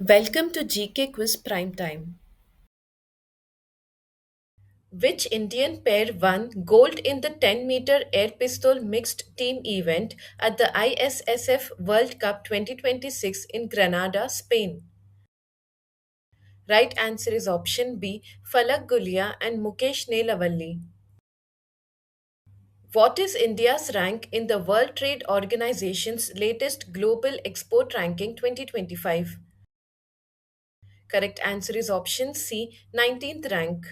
Welcome to GK Quiz Prime Time. Which Indian pair won gold in the 10-meter air pistol mixed team event at the ISSF World Cup 2026 in Granada, Spain? Right answer is option B, Falak Gulia and Mukesh Nelavalli. What is India's rank in the World Trade Organization's latest Global Export Ranking 2025? Correct answer is option C, 19th rank.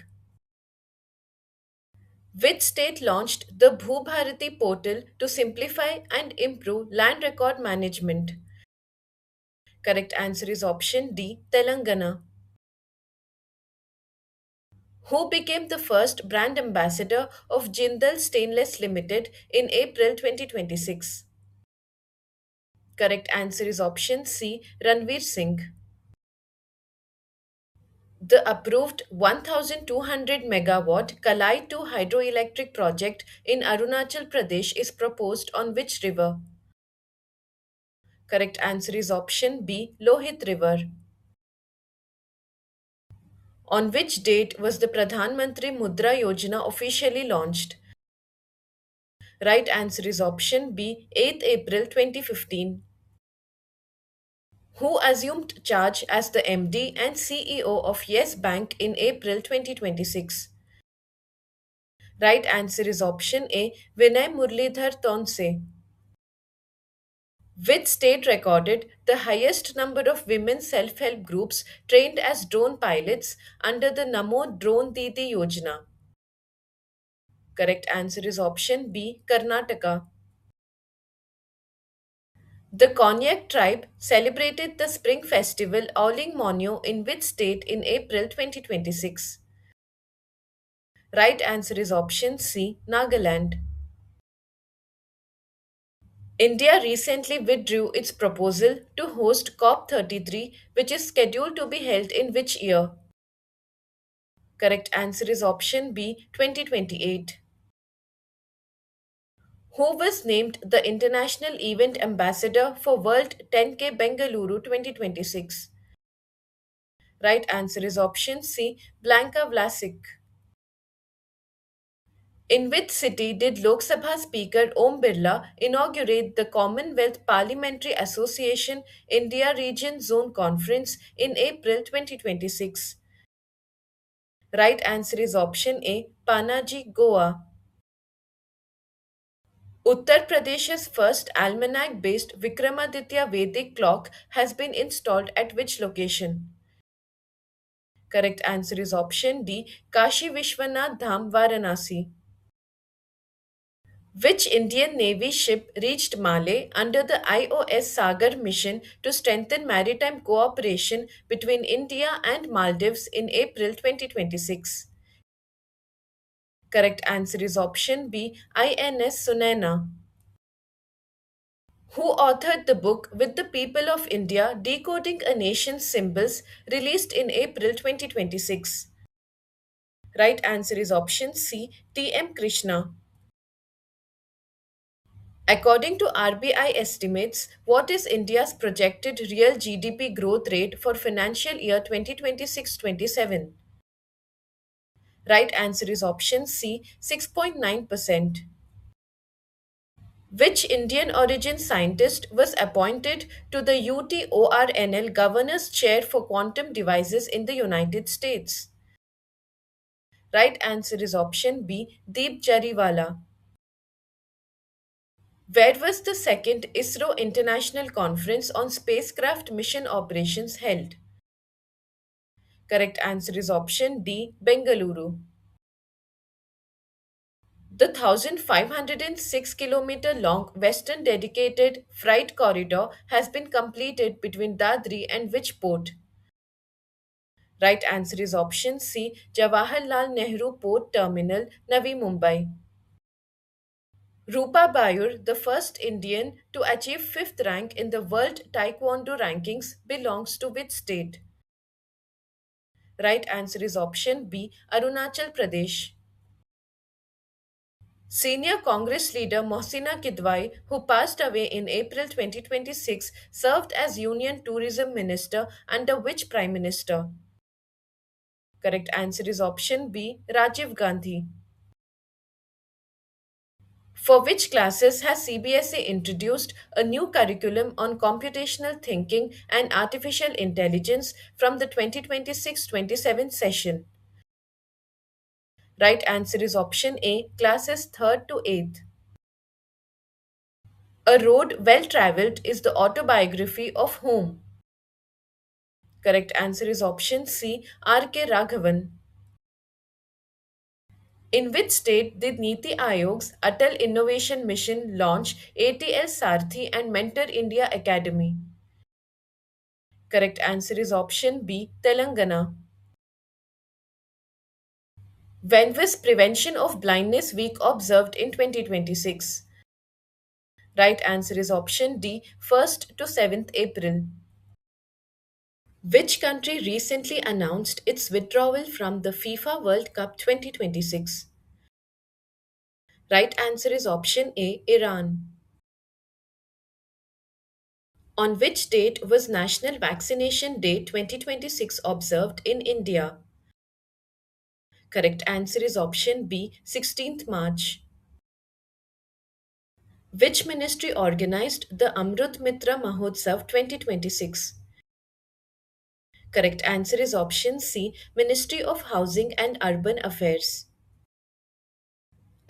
Which state launched the Bhubharati portal to simplify and improve land record management? Correct answer is option D, Telangana. Who became the first brand ambassador of Jindal Stainless Limited in April 2026? Correct answer is option C, Ranveer Singh. The approved 1200 megawatt Kalai 2 hydroelectric project in Arunachal Pradesh is proposed on which river? Correct answer is option B, Lohit River. On which date was the Pradhan Mantri Mudra Yojana officially launched? Right answer is option B, 8th April 2015. Who assumed charge as the MD and CEO of Yes Bank in April 2026? Right answer is option A, Vinay Murlidhar Tonse. Which state recorded the highest number of women self help groups trained as drone pilots under the Namo Drone Didi Yojana? Correct answer is option B, Karnataka. The Konyak tribe celebrated the spring festival Auling Monyo in which state in April 2026? Right answer is option C, Nagaland. India recently withdrew its proposal to host COP33, which is scheduled to be held in which year? Correct answer is option B, 2028. Who was named the International Event Ambassador for World 10K Bengaluru 2026? Right answer is option C, Blanka Vlasic. In which city did Lok Sabha Speaker Om Birla inaugurate the Commonwealth Parliamentary Association India Region Zone Conference in April 2026? Right answer is option A, Panaji, Goa. Uttar Pradesh's first almanac based Vikramaditya Vedic clock has been installed at which location? Correct answer is option D, Kashi Vishwanath Dham, Varanasi. Which Indian Navy ship reached Malé under the IOS Sagar mission to strengthen maritime cooperation between India and Maldives in April 2026? Correct answer is option B, INS Sunaina. Who authored the book With the People of India Decoding a Nation's Symbols, released in April 2026? Right answer is option C, T.M. Krishna. According to RBI estimates, what is India's projected real GDP growth rate for financial year 2026-27? Right answer is option C, 6.9%. Which Indian origin scientist was appointed to the UTORNL Governor's Chair for Quantum Devices in the United States? Right answer is option B, Deep Jariwala. Where was the second ISRO International Conference on Spacecraft Mission Operations held? Correct answer is option D, Bengaluru. The 1,506 kilometer long Western Dedicated Freight Corridor has been completed between Dadri and which port? Right answer is option C, Jawaharlal Nehru Port Terminal, Navi Mumbai. Rupa Bayur, the first Indian to achieve fifth rank in the World Taekwondo rankings, belongs to which state? Right answer is option B, Arunachal Pradesh. Senior Congress leader Mohsina Kidwai, who passed away in April 2026, served as Union Tourism Minister under which Prime Minister? Correct answer is option B, Rajiv Gandhi. For which classes has CBSE introduced a new curriculum on computational thinking and artificial intelligence from the 2026-27 session? Right answer is option A, classes 3rd to 8th. A road well traveled is the autobiography of whom? Correct answer is option C, R.K. Raghavan. In which state did Niti Aayog's Atal Innovation Mission launch ATL Sarthi and Mentor India Academy? Correct answer is option B, Telangana. When was Prevention of Blindness Week observed in 2026? Right answer is option D, 1st to 7th April. Which country recently announced its withdrawal from the FIFA World Cup 2026? Right answer is option A, Iran. On which date was National Vaccination Day 2026 observed in India? Correct answer is option B, 16th March. Which ministry organized the Amrut Mitra Mahotsav 2026? Correct answer is option C, Ministry of Housing and Urban Affairs.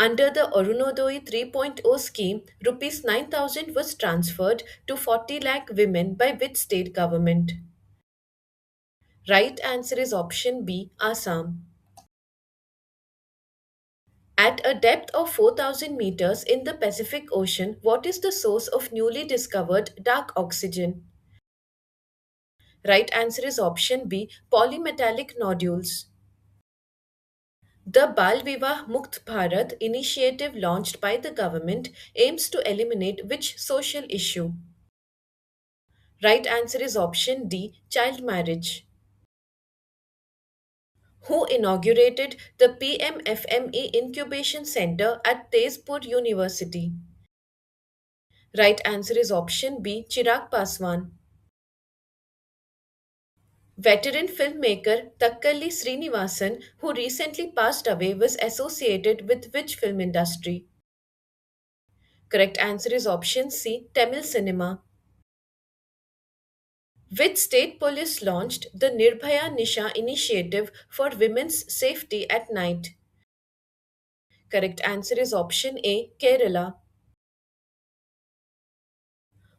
Under the Arunodoi 3.0 scheme, rupees 9,000 was transferred to 40 lakh women by which state government? Right answer is option B, Assam. At a depth of 4,000 meters in the Pacific Ocean, what is the source of newly discovered dark oxygen? Right answer is option B, polymetallic nodules. The Bal Vivah Mukt Bharat initiative launched by the government aims to eliminate which social issue? Right answer is option D, child marriage. Who inaugurated the PMFME Incubation Center at Tezpur University? Right answer is option B, Chirag Paswan. Veteran filmmaker Takkalli Srinivasan, who recently passed away, was associated with which film industry? Correct answer is option C, Tamil cinema. Which state police launched the Nirbhaya Nisha initiative for women's safety at night? Correct answer is option A, Kerala.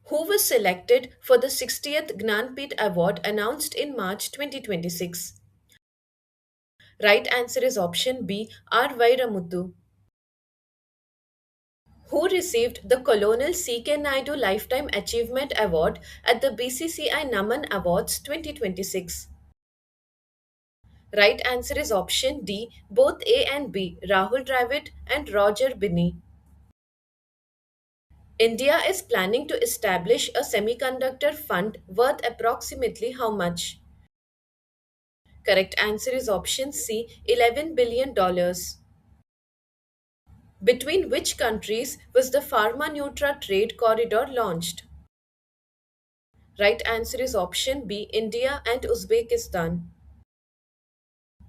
Who was selected for the 60th Gnanpith Award announced in March 2026? Right answer is option B, R. Vairamuthu. Who received the Colonel C.K. Naidu Lifetime Achievement Award at the BCCI Naman Awards 2026? Right answer is option D, both A and B, Rahul Dravid and Roger Binney. India is planning to establish a semiconductor fund worth approximately how much? Correct answer is option C, $11 billion. Between which countries was the Pharma Nutra trade corridor launched? Right answer is option B, India and Uzbekistan.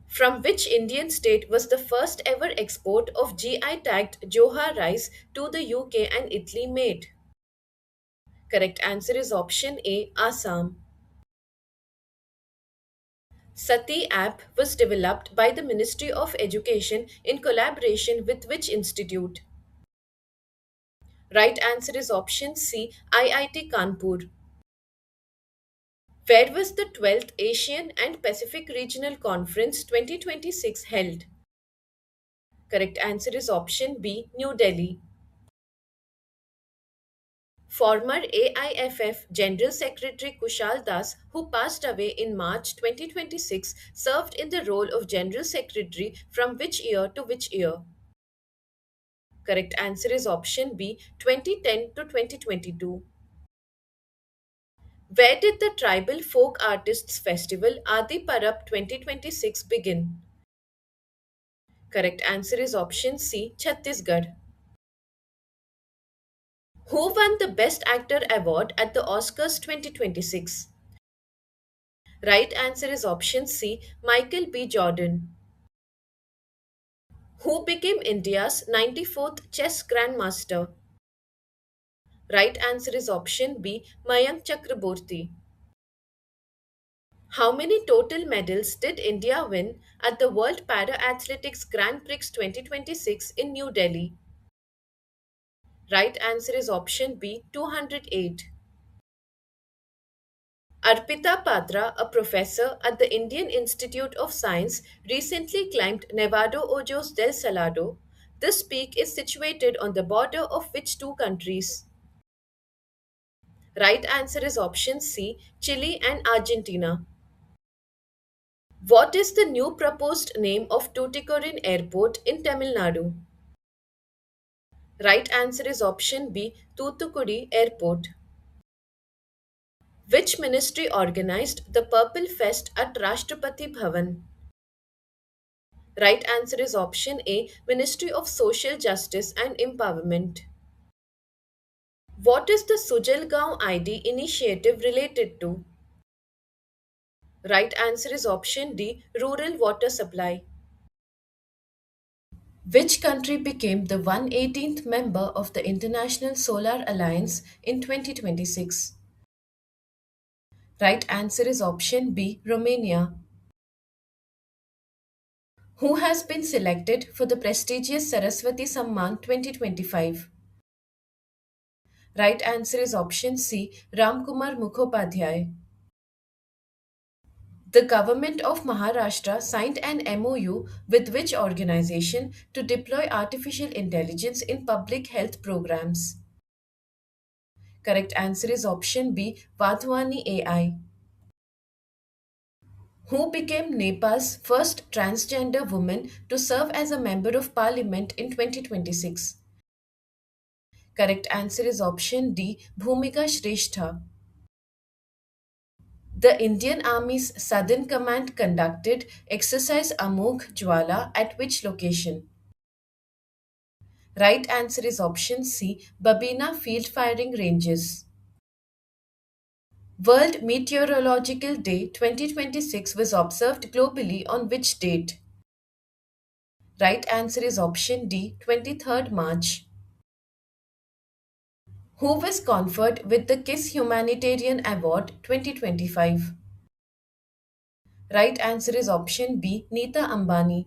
From which Indian state was the first ever export of GI tagged Johar rice to the UK and Italy made? Correct answer is option A, Assam. Sati app was developed by the Ministry of Education in collaboration with which institute? Right answer is option C, IIT Kanpur. Where was the 12th Asian and Pacific Regional Conference 2026 held? Correct answer is option B, New Delhi. Former AIFF General Secretary Kushal Das, who passed away in March 2026, served in the role of General Secretary from which year to which year? Correct answer is option B, 2010 to 2022. Where did the Tribal Folk Artists Festival Adi Parab 2026 begin? Correct answer is option C, Chhattisgarh. Who won the Best Actor award at the Oscars 2026? Right answer is option C, Michael B. Jordan. Who became India's 94th chess grandmaster? Right answer is option B, Mayank Chakraborty. How many total medals did India win at the World Para Athletics Grand Prix 2026 in New Delhi? Right answer is option B, 208. Arpita Patra, a professor at the Indian Institute of Science, recently climbed Nevado Ojos del Salado. This peak is situated on the border of which two countries? Right answer is option C, Chile and Argentina. What is the new proposed name of Tuticorin Airport in Tamil Nadu? Right answer is option B, Toothukudi Airport. Which ministry organized the Purple Fest at Rashtrapati Bhavan? Right answer is option A, Ministry of Social Justice and Empowerment. What is the Sujalgaon ID initiative related to? Right answer is option D, Rural Water Supply. Which country became the 118th member of the International Solar Alliance in 2026? Right answer is option B, Romania. Who has been selected for the prestigious Saraswati Samman 2025? Right answer is option C, Ramkumar Mukhopadhyay. The government of Maharashtra signed an MOU with which organization to deploy artificial intelligence in public health programs? Correct answer is option B, Vadhwani AI. Who became Nepal's first transgender woman to serve as a member of parliament in 2026? Correct answer is option D, Bhumika Shrestha. The Indian Army's Southern Command conducted Exercise Amogh Jwala at which location? Right answer is option C, Babina Field Firing Ranges. World Meteorological Day 2026 was observed globally on which date? Right answer is option D, 23rd March. Who was conferred with the KISS Humanitarian Award 2025? Right answer is option B, Neeta Ambani.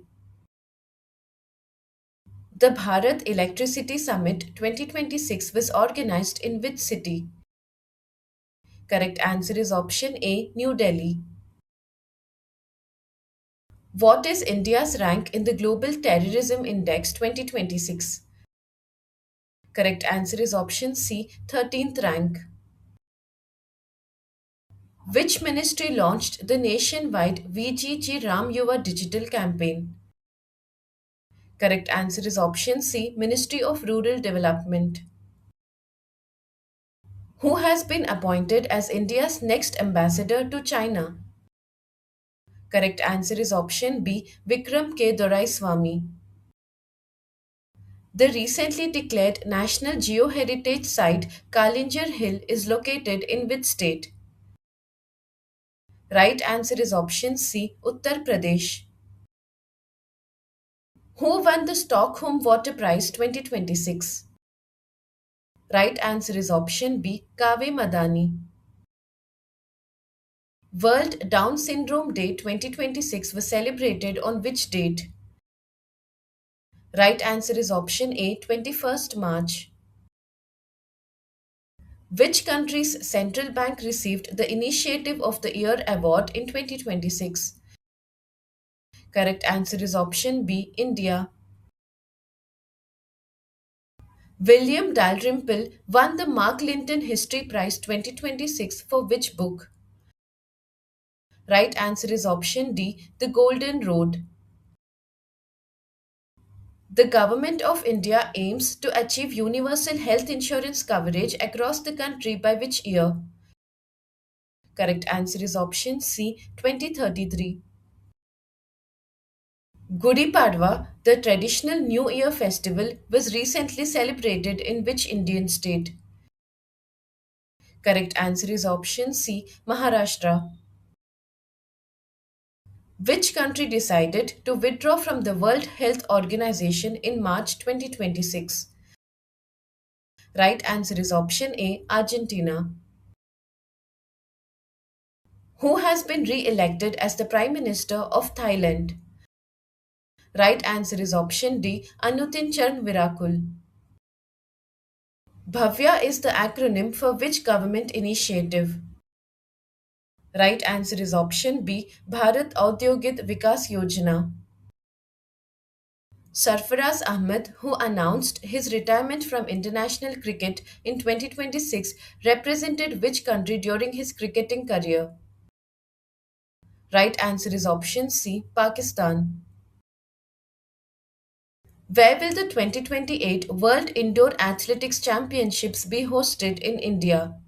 The Bharat Electricity Summit 2026 was organized in which city? Correct answer is option A, New Delhi. What is India's rank in the Global Terrorism Index 2026? Correct answer is option C, 13th rank. Which ministry launched the nationwide VGG Ram Yuva digital campaign? Correct answer is option C, Ministry of Rural Development. Who has been appointed as India's next ambassador to China? Correct answer is option B, Vikram K. Doraiswamy. The recently declared National Geoheritage Site Kalinjar Hill is located in which state? Right answer is option C, Uttar Pradesh. Who won the Stockholm Water Prize 2026? Right answer is option B, Kave Madani. World Down Syndrome Day 2026 was celebrated on which date? Right answer is option A, 21st March. Which country's central bank received the Initiative of the Year award in 2026? Correct answer is option B, India. William Dalrymple won the Mark Linton History Prize 2026 for which book? Right answer is option D, The Golden Road. The Government of India aims to achieve universal health insurance coverage across the country by which year? Correct answer is option C, 2033. Gudi Padwa, the traditional New Year festival, was recently celebrated in which Indian state? Correct answer is option C, Maharashtra. Which country decided to withdraw from the World Health Organization in March 2026? Right answer is option A, Argentina. Who has been re elected as the Prime Minister of Thailand? Right answer is option D, Anutin Charnvirakul. Bhavya is the acronym for which government initiative? Right answer is option B, Bharat Audyogit Vikas Yojana. Sarfaraz Ahmed, who announced his retirement from international cricket in 2026, represented which country during his cricketing career? Right answer is option C, Pakistan. Where will the 2028 World Indoor Athletics Championships be hosted in India?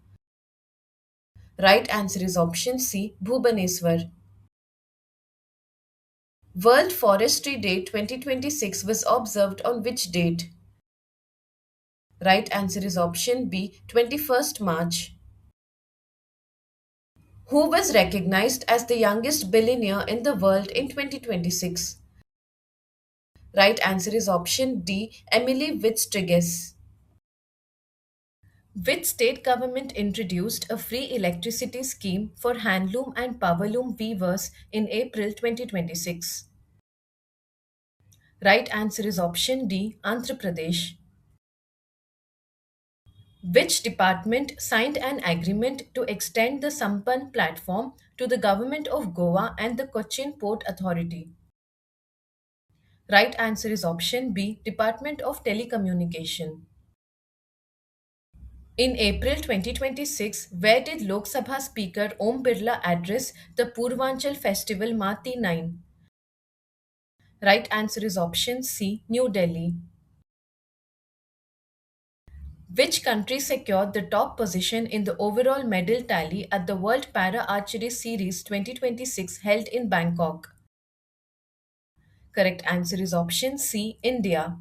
Right answer is option C, Bhubaneswar. World Forestry Day 2026 was observed on which date? Right answer is option B, 21st March. Who was recognized as the youngest billionaire in the world in 2026? Right answer is option D, Emily Wittstriges. Which state government introduced a free electricity scheme for handloom and powerloom weavers in April 2026? Right answer is option D, Andhra Pradesh. Which department signed an agreement to extend the Sampan platform to the government of Goa and the Cochin Port Authority? Right answer is option B, Department of Telecommunication. In April 2026, where did Lok Sabha Speaker Om Birla address the Purvanchal Festival Mati 9? Right answer is option C, New Delhi. Which country secured the top position in the overall medal tally at the World Para Archery Series 2026 held in Bangkok? Correct answer is option C, India.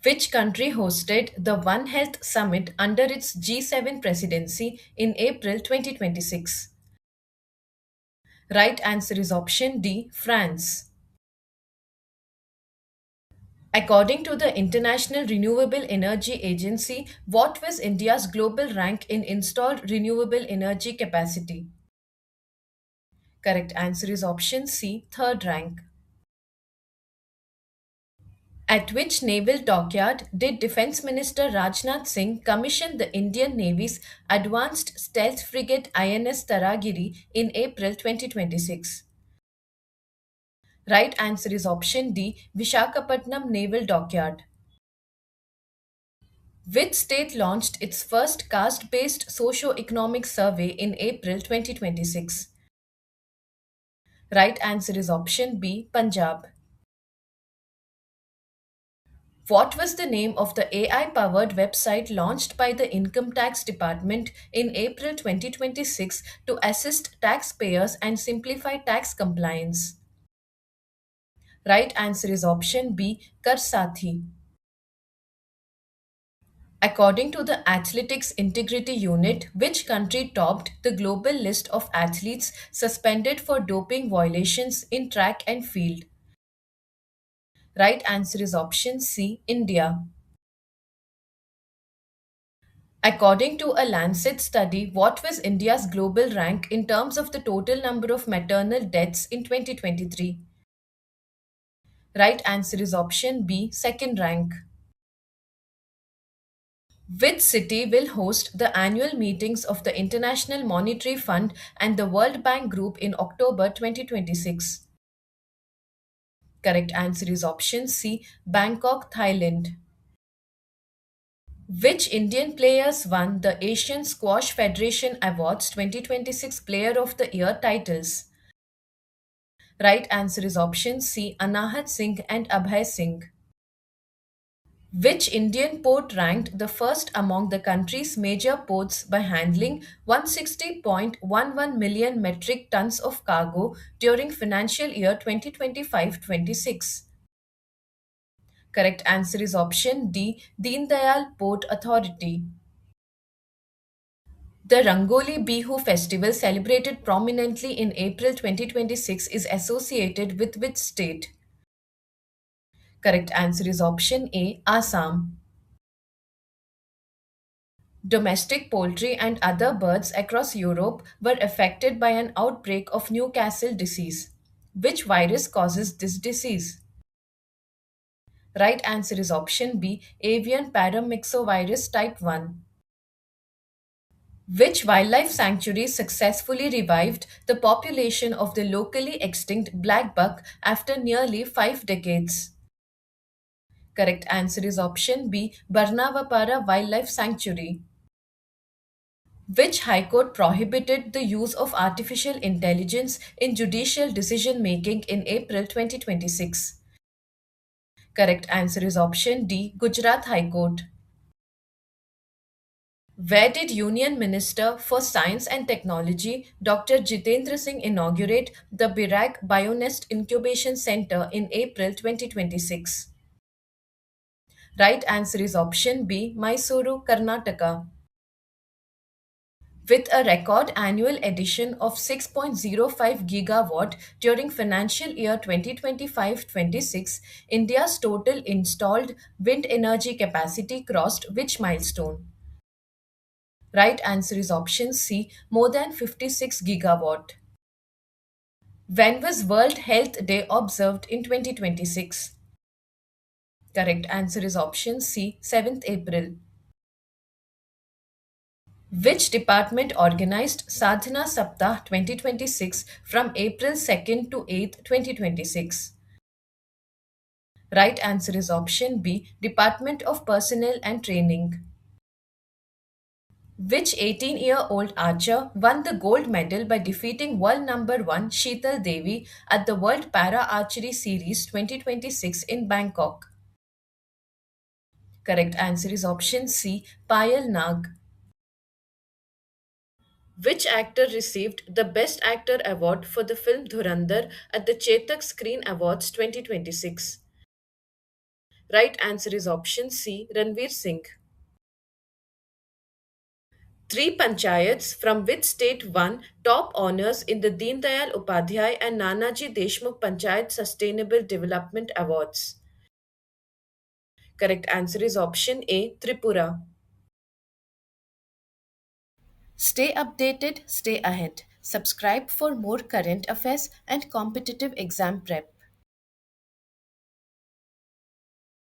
Which country hosted the One Health Summit under its G7 presidency in April 2026? Right answer is option D, France. According to the International Renewable Energy Agency, what was India's global rank in installed renewable energy capacity? Correct answer is option C, third rank. At which naval dockyard did Defence Minister Rajnath Singh commission the Indian Navy's advanced stealth frigate INS Taragiri in April 2026? Right answer is option D, Vishakhapatnam Naval Dockyard. Which state launched its first caste based socio-economic survey in April 2026? Right answer is option B, Punjab. What was the name of the AI powered website launched by the Income Tax Department in April 2026 to assist taxpayers and simplify tax compliance? Right answer is option B, Karsathi. According to the Athletics Integrity Unit, which country topped the global list of athletes suspended for doping violations in track and field? Right answer is option C, India. According to a Lancet study, what was India's global rank in terms of the total number of maternal deaths in 2023? Right answer is option B, second rank. Which city will host the annual meetings of the International Monetary Fund and the World Bank Group in October 2026? Correct answer is option C, Bangkok, Thailand. Which Indian players won the Asian Squash Federation Awards 2026 Player of the Year titles? Right answer is option C, Anahat Singh and Abhay Singh. Which Indian port ranked the first among the country's major ports by handling 160.11 million metric tons of cargo during financial year 2025-26? Correct answer is option D, Deen Dayal Port Authority. The Rangoli Bihu festival, celebrated prominently in April 2026, is associated with which state? Correct answer is option A, Assam. Domestic poultry and other birds across Europe were affected by an outbreak of Newcastle disease. Which virus causes this disease? Right answer is option B, avian paramyxovirus type 1. Which wildlife sanctuary successfully revived the population of the locally extinct black buck after nearly 5 decades? Correct answer is option B, Barnavapara Wildlife Sanctuary. Which High Court prohibited the use of artificial intelligence in judicial decision making in April 2026? Correct answer is option D, Gujarat High Court. Where did Union Minister for Science and Technology Dr. Jitendra Singh inaugurate the Birak Bionest Incubation Center in April 2026? Right answer is option B, Mysuru, Karnataka. With a record annual addition of 6.05 gigawatt during financial year 2025-26, India's total installed wind energy capacity crossed which milestone? Right answer is option C, more than 56 gigawatt. When was World Health Day observed in 2026? Correct answer is option C, 7th April. Which department organized Sadhana Saptah 2026 from April 2nd to 8th, 2026? Right answer is option B, Department of Personnel and Training. Which 18-year-old archer won the gold medal by defeating world number 1 Sheetal Devi at the World Para Archery Series 2026 in Bangkok? Correct answer is option C, Payal Nag. Which actor received the Best Actor award for the film Dhurandhar at the Chetak Screen Awards 2026? Right answer is option C, Ranveer Singh. Three panchayats from which state won top honors in the Deen Dayal Upadhyay and Nanaji Deshmukh Panchayat Sustainable Development Awards? Correct answer is option A, Tripura. Stay updated, stay ahead. Subscribe for more current affairs and competitive exam prep.